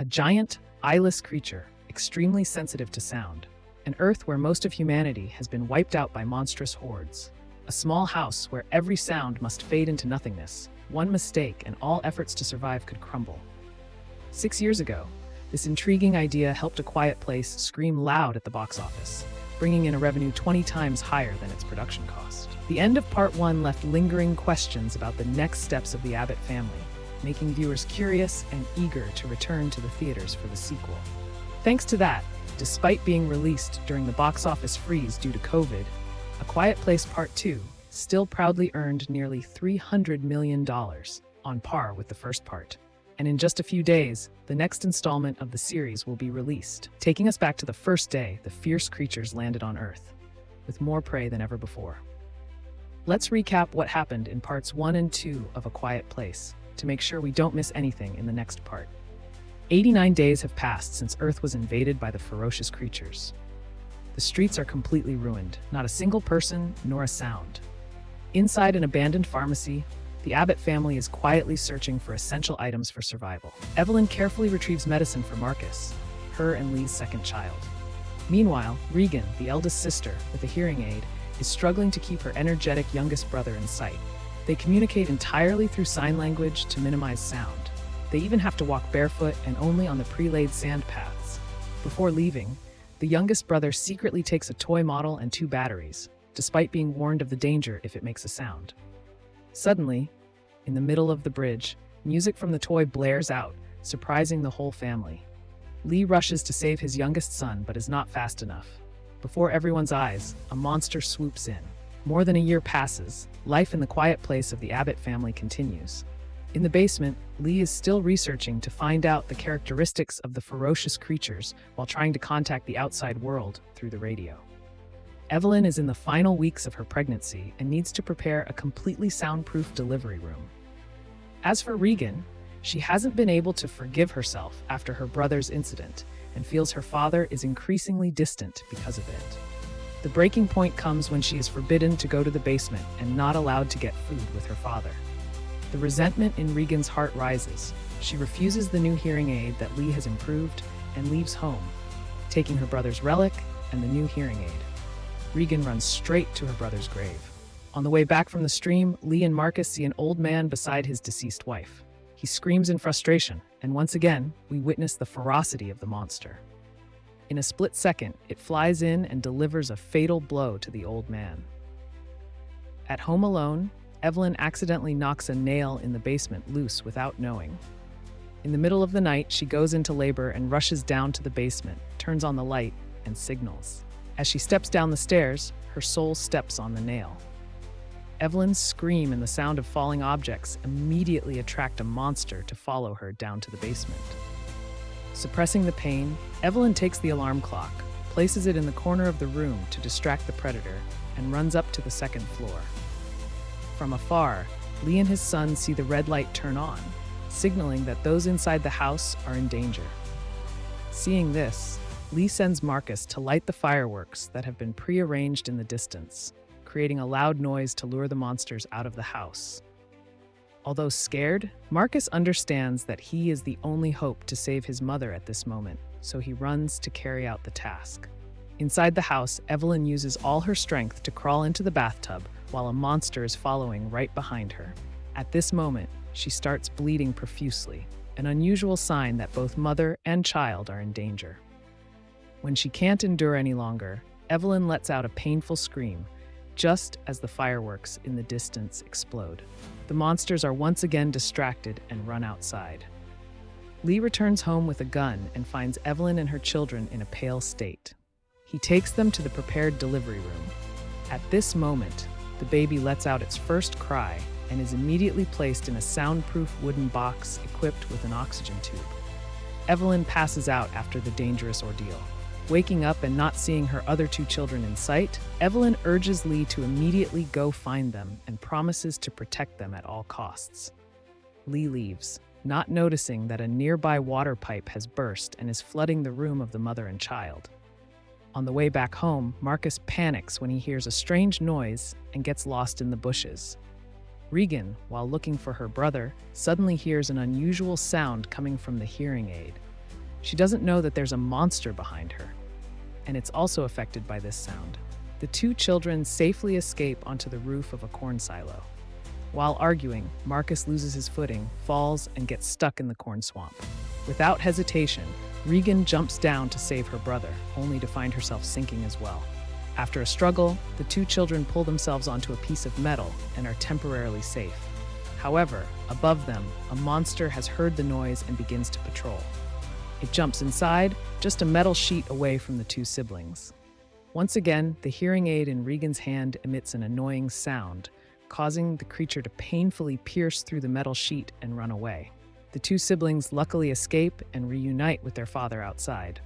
a giant, eyeless creature, extremely sensitive to sound. An Earth where most of humanity has been wiped out by monstrous hordes. A small house where every sound must fade into nothingness. One mistake and all efforts to survive could crumble. 6 years ago, this intriguing idea helped A Quiet Place scream loud at the box office, bringing in a revenue 20 times higher than its production cost. The end of part 1 left lingering questions about the next steps of the Abbott family, making viewers curious and eager to return to the theaters for the sequel. Thanks to that, despite being released during the box office freeze due to COVID, A Quiet Place Part 2 still proudly earned nearly $300 million, on par with the first part. And in just a few days, the next installment of the series will be released, taking us back to the first day the fierce creatures landed on Earth, with more prey than ever before. Let's recap what happened in parts 1 and 2 of A Quiet Place, to make sure we don't miss anything in the next part. 89 days have passed since Earth was invaded by the ferocious creatures. The streets are completely ruined, not a single person nor a sound. Inside an abandoned pharmacy, the Abbott family is quietly searching for essential items for survival. Evelyn carefully retrieves medicine for Marcus, her and Lee's second child. Meanwhile, Regan, the eldest sister with a hearing aid, is struggling to keep her energetic youngest brother in sight. They communicate entirely through sign language to minimize sound. They even have to walk barefoot and only on the pre-laid sand paths. Before leaving, the youngest brother secretly takes a toy model and 2 batteries, despite being warned of the danger if it makes a sound. Suddenly, in the middle of the bridge, music from the toy blares out, surprising the whole family. Lee rushes to save his youngest son, but is not fast enough. Before everyone's eyes, a monster swoops in. More than a year passes. Life in the quiet place of the Abbott family continues. In the basement, Lee is still researching to find out the characteristics of the ferocious creatures while trying to contact the outside world through the radio. Evelyn is in the final weeks of her pregnancy and needs to prepare a completely soundproof delivery room. As for Regan, she hasn't been able to forgive herself after her brother's incident and feels her father is increasingly distant because of it. The breaking point comes when she is forbidden to go to the basement and not allowed to get food with her father. The resentment in Regan's heart rises. She refuses the new hearing aid that Lee has improved and leaves home, taking her brother's relic and the new hearing aid. Regan runs straight to her brother's grave. On the way back from the stream, Lee and Marcus see an old man beside his deceased wife. He screams in frustration, and once again, we witness the ferocity of the monster. In a split second, it flies in and delivers a fatal blow to the old man. At home alone, Evelyn accidentally knocks a nail in the basement loose without knowing. In the middle of the night, she goes into labor and rushes down to the basement, turns on the light, and signals. As she steps down the stairs, her soul steps on the nail. Evelyn's scream and the sound of falling objects immediately attract a monster to follow her down to the basement. Suppressing the pain, Evelyn takes the alarm clock, places it in the corner of the room to distract the predator, and runs up to the second floor. From afar, Lee and his son see the red light turn on, signaling that those inside the house are in danger. Seeing this, Lee sends Marcus to light the fireworks that have been prearranged in the distance, creating a loud noise to lure the monsters out of the house. Although scared, Marcus understands that he is the only hope to save his mother at this moment, so he runs to carry out the task. Inside the house, Evelyn uses all her strength to crawl into the bathtub while a monster is following right behind her. At this moment, she starts bleeding profusely, an unusual sign that both mother and child are in danger. When she can't endure any longer, Evelyn lets out a painful scream, just as the fireworks in the distance explode. The monsters are once again distracted and run outside. Lee returns home with a gun and finds Evelyn and her children in a pale state. He takes them to the prepared delivery room. At this moment, the baby lets out its first cry and is immediately placed in a soundproof wooden box equipped with an oxygen tube. Evelyn passes out after the dangerous ordeal. Waking up and not seeing her other 2 children in sight, Evelyn urges Lee to immediately go find them and promises to protect them at all costs. Lee leaves, not noticing that a nearby water pipe has burst and is flooding the room of the mother and child. On the way back home, Marcus panics when he hears a strange noise and gets lost in the bushes. Regan, while looking for her brother, suddenly hears an unusual sound coming from the hearing aid. She doesn't know that there's a monster behind her, and it's also affected by this sound. The two children safely escape onto the roof of a corn silo. While arguing, Marcus loses his footing, falls, and gets stuck in the corn swamp. Without hesitation, Regan jumps down to save her brother, only to find herself sinking as well. After a struggle, the two children pull themselves onto a piece of metal and are temporarily safe. However, above them, a monster has heard the noise and begins to patrol. It jumps inside, just a metal sheet away from the two siblings. Once again, the hearing aid in Regan's hand emits an annoying sound, causing the creature to painfully pierce through the metal sheet and run away. The two siblings luckily escape and reunite with their father outside.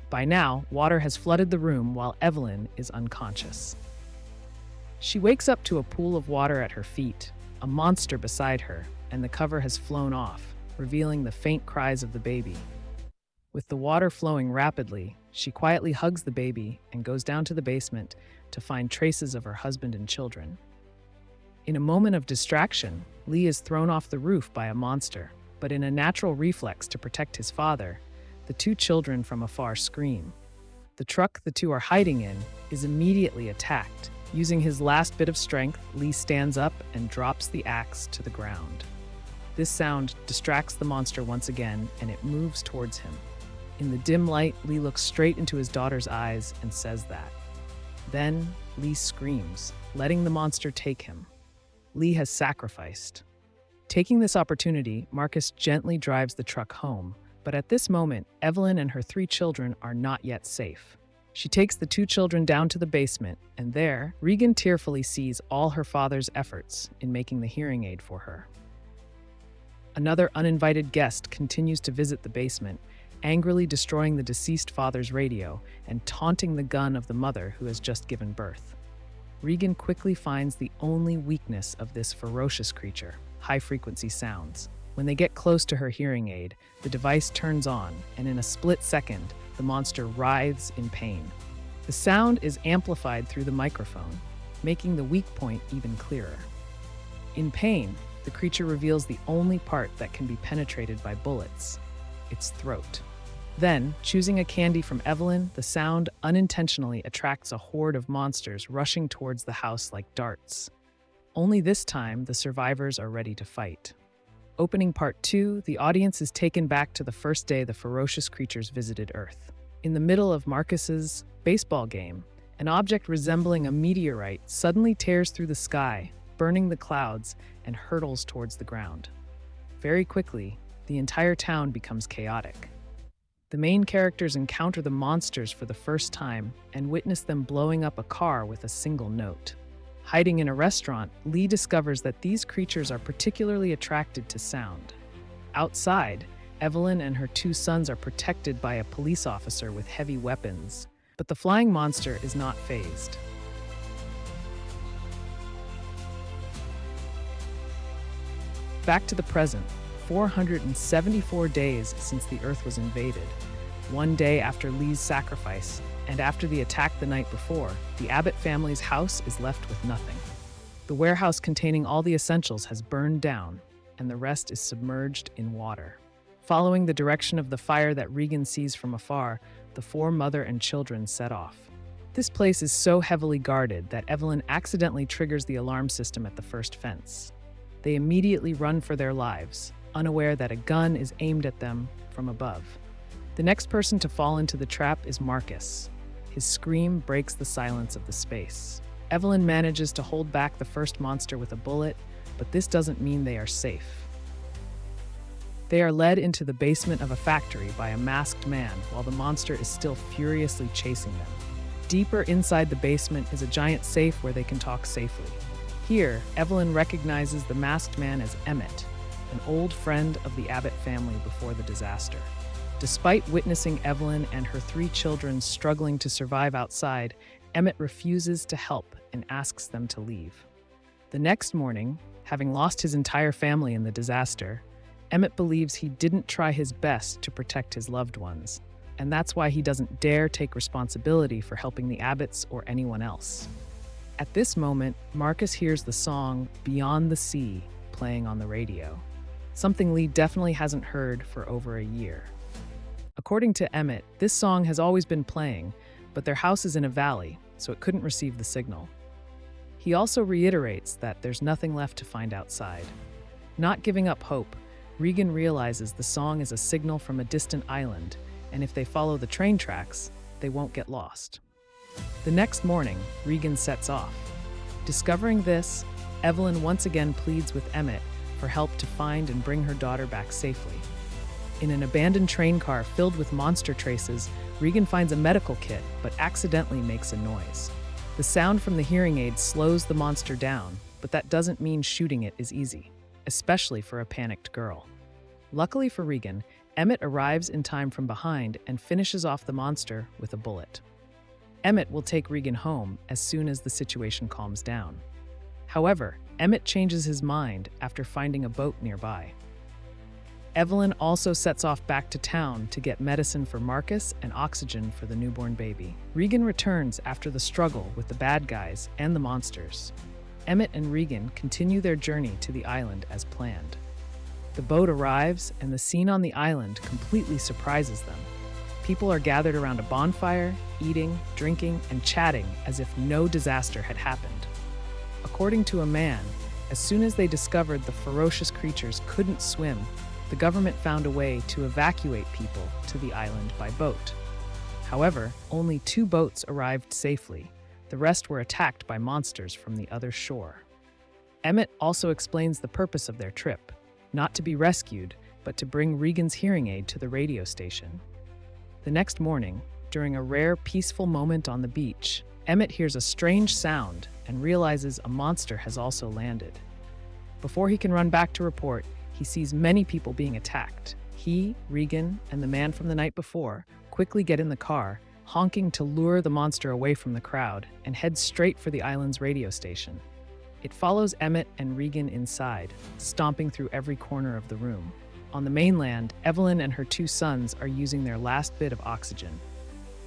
By now, water has flooded the room while Evelyn is unconscious. She wakes up to a pool of water at her feet, a monster beside her, and the cover has flown off, revealing the faint cries of the baby. With the water flowing rapidly, she quietly hugs the baby and goes down to the basement to find traces of her husband and children. In a moment of distraction, Lee is thrown off the roof by a monster, but in a natural reflex to protect his father, the two children from afar scream. The truck the two are hiding in is immediately attacked. Using his last bit of strength, Lee stands up and drops the axe to the ground. This sound distracts the monster once again, and it moves towards him. In the dim light, Lee looks straight into his daughter's eyes and says that. Then, Lee screams, letting the monster take him. Lee has sacrificed. Taking this opportunity, Marcus gently drives the truck home, but at this moment, Evelyn and her 3 children are not yet safe. She takes the 2 children down to the basement, and there, Regan tearfully sees all her father's efforts in making the hearing aid for her. Another uninvited guest continues to visit the basement, angrily destroying the deceased father's radio and taunting the gun of the mother who has just given birth. Regan quickly finds the only weakness of this ferocious creature: high-frequency sounds. When they get close to her hearing aid, the device turns on, and in a split second, the monster writhes in pain. The sound is amplified through the microphone, making the weak point even clearer. In pain, the creature reveals the only part that can be penetrated by bullets: its throat. Then, choosing a candy from Evelyn, the sound unintentionally attracts a horde of monsters rushing towards the house like darts. Only this time, the survivors are ready to fight. Opening Part 2, the audience is taken back to the first day the ferocious creatures visited Earth. In the middle of Marcus's baseball game, an object resembling a meteorite suddenly tears through the sky, burning the clouds, and hurtles towards the ground. Very quickly, the entire town becomes chaotic. The main characters encounter the monsters for the first time and witness them blowing up a car with a single note. Hiding in a restaurant, Lee discovers that these creatures are particularly attracted to sound. Outside, Evelyn and her 2 sons are protected by a police officer with heavy weapons, but the flying monster is not fazed. Back to the present, 474 days since the Earth was invaded. One day after Lee's sacrifice, and after the attack the night before, the Abbott family's house is left with nothing. The warehouse containing all the essentials has burned down, and the rest is submerged in water. Following the direction of the fire that Regan sees from afar, the 4 mother and children set off. This place is so heavily guarded that Evelyn accidentally triggers the alarm system at the first fence. They immediately run for their lives, unaware that a gun is aimed at them from above. The next person to fall into the trap is Marcus. His scream breaks the silence of the space. Evelyn manages to hold back the first monster with a bullet, but this doesn't mean they are safe. They are led into the basement of a factory by a masked man while the monster is still furiously chasing them. Deeper inside the basement is a giant safe where they can talk safely. Here, Evelyn recognizes the masked man as Emmett, an old friend of the Abbott family before the disaster. Despite witnessing Evelyn and her 3 children struggling to survive outside, Emmett refuses to help and asks them to leave. The next morning, having lost his entire family in the disaster, Emmett believes he didn't try his best to protect his loved ones, and that's why he doesn't dare take responsibility for helping the Abbotts or anyone else. At this moment, Marcus hears the song "Beyond the Sea" playing on the radio, something Lee definitely hasn't heard for over a year. According to Emmett, this song has always been playing, but their house is in a valley, so it couldn't receive the signal. He also reiterates that there's nothing left to find outside. Not giving up hope, Regan realizes the song is a signal from a distant island, and if they follow the train tracks, they won't get lost. The next morning, Regan sets off. Discovering this, Evelyn once again pleads with Emmett for help to find and bring her daughter back safely. In an abandoned train car filled with monster traces, Regan finds a medical kit but accidentally makes a noise. The sound from the hearing aid slows the monster down, but that doesn't mean shooting it is easy, especially for a panicked girl. Luckily for Regan, Emmett arrives in time from behind and finishes off the monster with a bullet. Emmett will take Regan home as soon as the situation calms down. However, Emmett changes his mind after finding a boat nearby. Evelyn also sets off back to town to get medicine for Marcus and oxygen for the newborn baby. Regan returns after the struggle with the bad guys and the monsters. Emmett and Regan continue their journey to the island as planned. The boat arrives, and the scene on the island completely surprises them. People are gathered around a bonfire, eating, drinking, and chatting as if no disaster had happened. According to a man, as soon as they discovered the ferocious creatures couldn't swim, the government found a way to evacuate people to the island by boat. However, only 2 boats arrived safely. The rest were attacked by monsters from the other shore. Emmett also explains the purpose of their trip, not to be rescued, but to bring Regan's hearing aid to the radio station. The next morning, during a rare, peaceful moment on the beach, Emmett hears a strange sound and realizes a monster has also landed. Before he can run back to report, he sees many people being attacked. He, Regan, and the man from the night before quickly get in the car, honking to lure the monster away from the crowd, and head straight for the island's radio station. It follows Emmett and Regan inside, stomping through every corner of the room. On the mainland, Evelyn and her 2 sons are using their last bit of oxygen.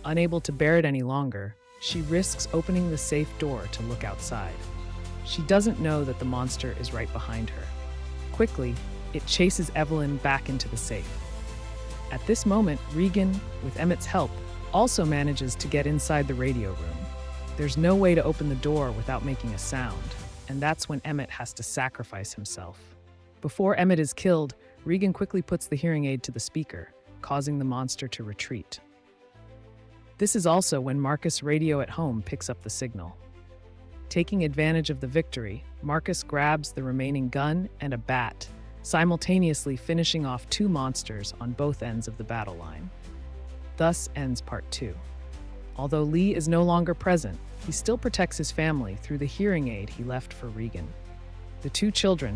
Unable to bear it any longer, she risks opening the safe door to look outside. She doesn't know that the monster is right behind her. Quickly, it chases Evelyn back into the safe. At this moment, Regan, with Emmett's help, also manages to get inside the radio room. There's no way to open the door without making a sound, and that's when Emmett has to sacrifice himself. Before Emmett is killed, Regan quickly puts the hearing aid to the speaker, causing the monster to retreat. This is also when Marcus' radio at home picks up the signal. Taking advantage of the victory, Marcus grabs the remaining gun and a bat, simultaneously finishing off 2 monsters on both ends of the battle line. Thus ends Part 2. Although Lee is no longer present, he still protects his family through the hearing aid he left for Regan. The 2 children